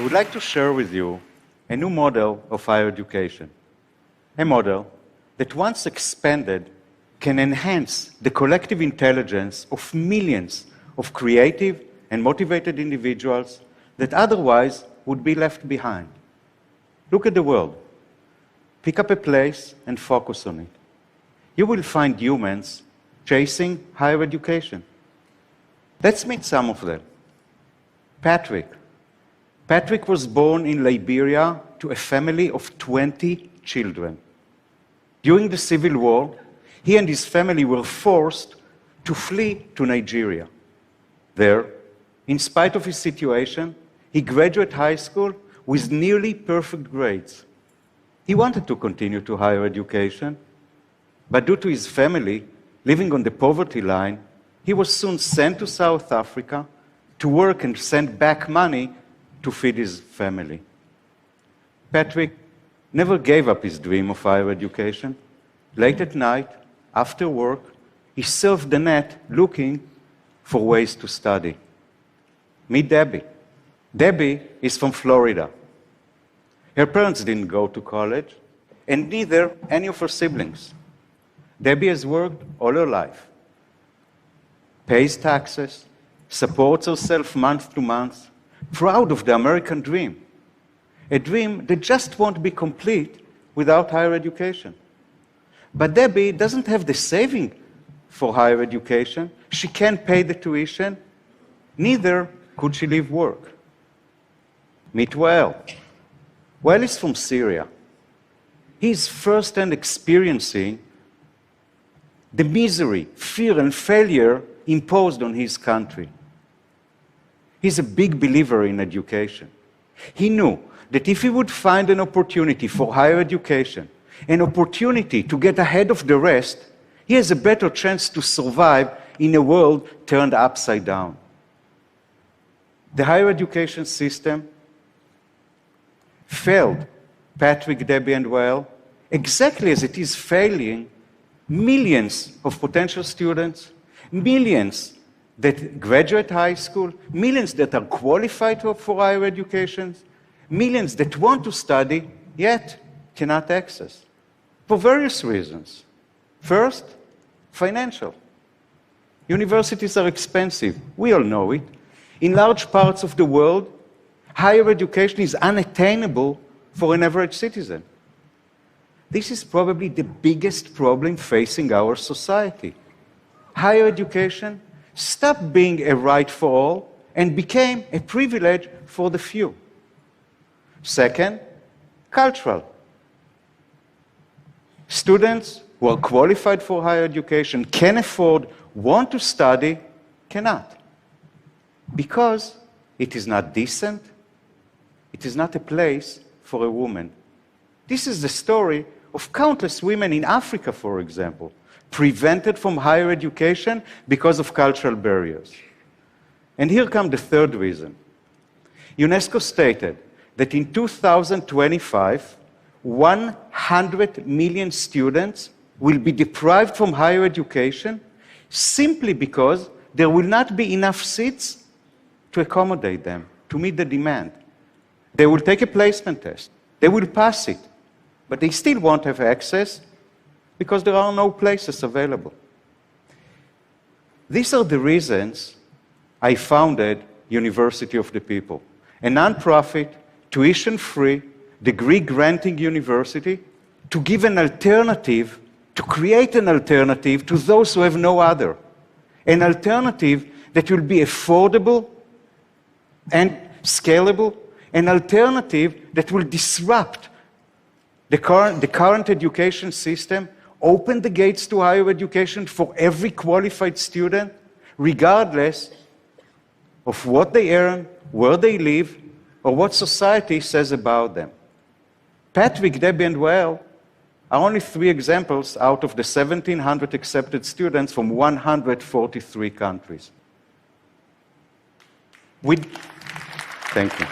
I would like to share with you a new model of higher education, a model that once expanded can enhance the collective intelligence of millions of creative and motivated individuals that otherwise would be left behind. Look at the world. Pick up a place and focus on it. You will find humans chasing higher education. Let's meet some of them. Patrick. Patrick was born in Liberia to a family of 20 children. During the Civil War, he and his family were forced to flee to Nigeria. There, in spite of his situation, he graduated high school with nearly perfect grades. He wanted to continue to higher education, but due to his family living on the poverty line, he was soon sent to South Africa to work and send back money to feed his family. Patrick never gave up his dream of higher education. Late at night, after work, he surfed the net looking for ways to study. Meet Debbie. Debbie is from Florida. Her parents didn't go to college, and neither any of her siblings. Debbie has worked all her life, pays taxes, supports herself month to month, proud of the American dream, a dream that just won't be complete without higher education. But Debbie doesn't have the saving for higher education. She can't pay the tuition, neither could she leave work. Meet Wael. Wael is from Syria. He's firsthand experiencing the misery, fear, and failure imposed on his country. He's a big believer in education. He knew that if he would find an opportunity for higher education, an opportunity to get ahead of the rest, he has a better chance to survive in a world turned upside down. The higher education system failed Patrick, Debbie, and Wael exactly as it is failing millions of potential students, millions that graduate high school, millions that are qualified for higher education, millions that want to study, yet cannot access, for various reasons. First, financial. Universities are expensive. We all know it. In large parts of the world, higher education is unattainable for an average citizen. This is probably the biggest problem facing our society. Higher education stopped being a right for all and became a privilege for the few. Second, cultural. Students who are qualified for higher education, can afford, want to study, cannot. Because it is not decent, it is not a place for a woman. This is the story of countless women in Africa, for example, prevented from higher education because of cultural barriers. And here comes the third reason. UNESCO stated that in 2025, 100 million students will be deprived from higher education simply because there will not be enough seats to accommodate them, to meet the demand. They will take a placement test. They will pass it. But they still won't have access because there are no places available. These are the reasons I founded University of the People, a nonprofit, tuition-free, degree-granting university to give an alternative, to create an alternative to those who have no other. An alternative that will be affordable and scalable, an alternative that will disrupt the current education system, open the gates to higher education for every qualified student, regardless of what they earn, where they live, or what society says about them. Patrick, Debbie, and Wael are only 3 examples out of the 1,700 accepted students from 143 countries. Thank you.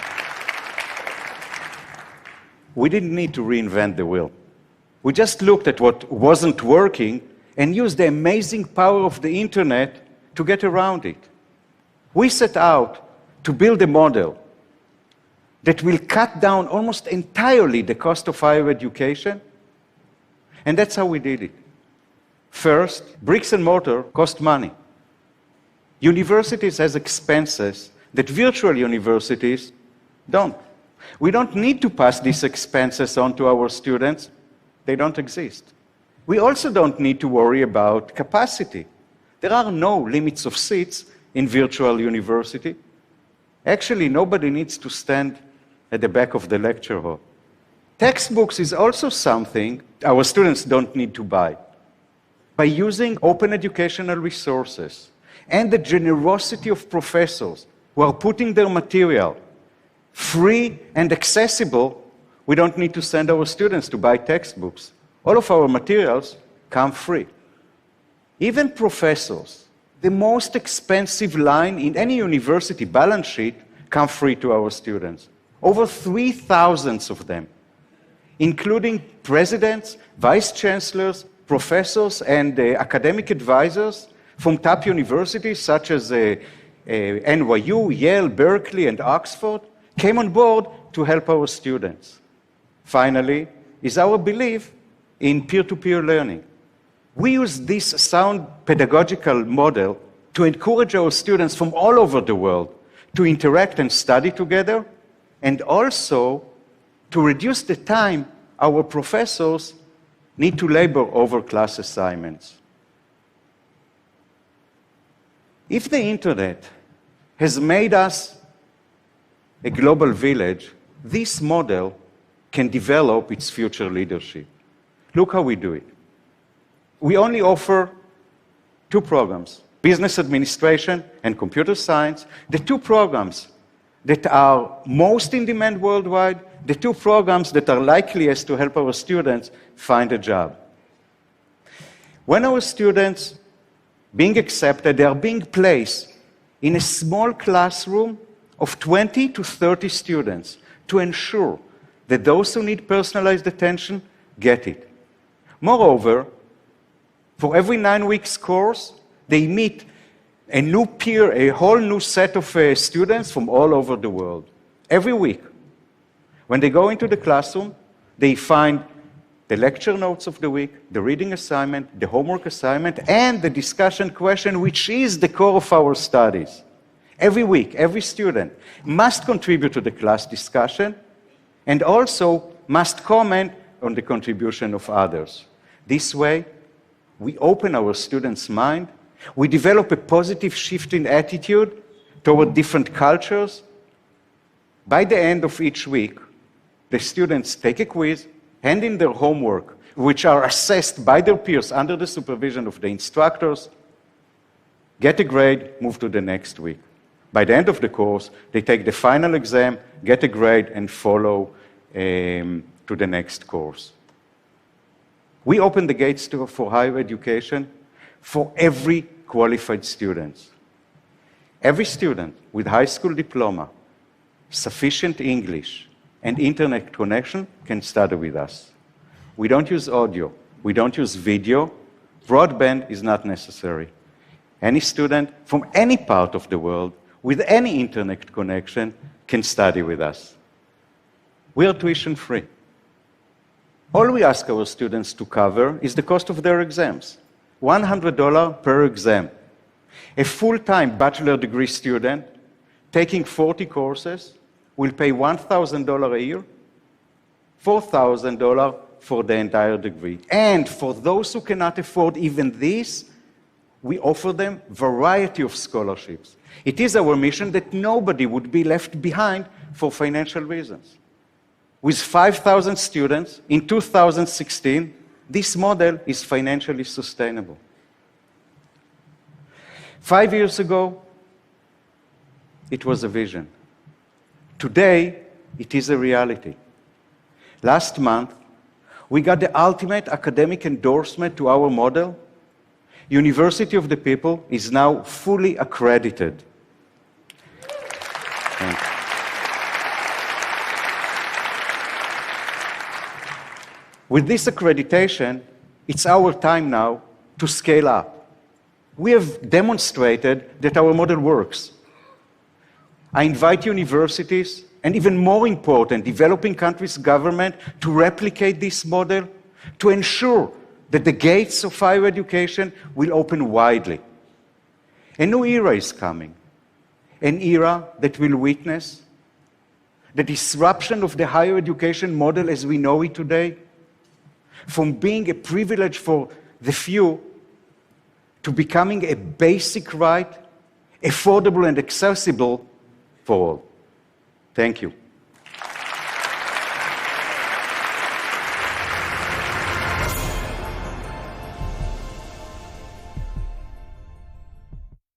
We didn't need to reinvent the wheel. We just looked at what wasn't working and used the amazing power of the internet to get around it. We set out to build a model that will cut down almost entirely the cost of higher education. And that's how we did it. First, bricks and mortar cost money. Universities have expenses that virtual universities don't. We don't need to pass these expenses on to our students. They don't exist. We also don't need to worry about capacity. There are no limits of seats in virtual university. Actually, nobody needs to stand at the back of the lecture hall. Textbooks is also something our students don't need to buy. By using open educational resources and the generosity of professors who are putting their material free and accessible, we don't need to send our students to buy textbooks. All of our materials come free. Even professors, the most expensive line in any university balance sheet, come free to our students. Over 3,000 of them, including presidents, vice chancellors, professors, and academic advisors from top universities such as NYU, Yale, Berkeley, and Oxford, came on board to help our students. Finally, is our belief in peer-to-peer learning. We use this sound pedagogical model to encourage our students from all over the world to interact and study together, and also to reduce the time our professors need to labor over class assignments. If the internet has made us a global village, this model can develop its future leadership. Look how we do it. We only offer two programs, business administration and computer science, the two programs that are most in demand worldwide, the two programs that are likeliest to help our students find a job. When our students being accepted, they are being placed in a small classroom of 20 to 30 students to ensure that those who need personalized attention get it. Moreover, for every 9 weeks course, they meet a new peer, a whole new set of students from all over the world. Every week. When they go into the classroom, they find the lecture notes of the week, the reading assignment, the homework assignment, and the discussion question, which is the core of our studies. Every week, every student must contribute to the class discussion and also must comment on the contribution of others. This way, we open our students' mind, we develop a positive shift in attitude toward different cultures. By the end of each week, the students take a quiz, hand in their homework, which are assessed by their peers under the supervision of the instructors, get a grade, move to the next week. By the end of the course, they take the final exam, get a grade, and follow to the next course. We open the gates for higher education for every qualified student. Every student with high school diploma, sufficient English, and internet connection can study with us. We don't use audio. We don't use video. Broadband is not necessary. Any student from any part of the world with any internet connection can study with us. We are tuition free. All we ask our students to cover is the cost of their exams. $100 per exam. A full-time bachelor degree student taking 40 courses will pay $1,000 a year, $4,000 for the entire degree. And for those who cannot afford even this, we offer them a variety of scholarships. It is our mission that nobody would be left behind for financial reasons. With 5,000 students in 2016, this model is financially sustainable. 5 years ago, it was a vision. Today, it is a reality. Last month, we got the ultimate academic endorsement to our model. University of the People is now fully accredited. With this accreditation, it's our time now to scale up. We have demonstrated that our model works. I invite universities and even more important, developing countries' government to replicate this model, to ensure that the gates of higher education will open widely. A new era is coming, an era that will witness the disruption of the higher education model as we know it today, from being a privilege for the few to becoming a basic right, affordable and accessible for all. Thank you.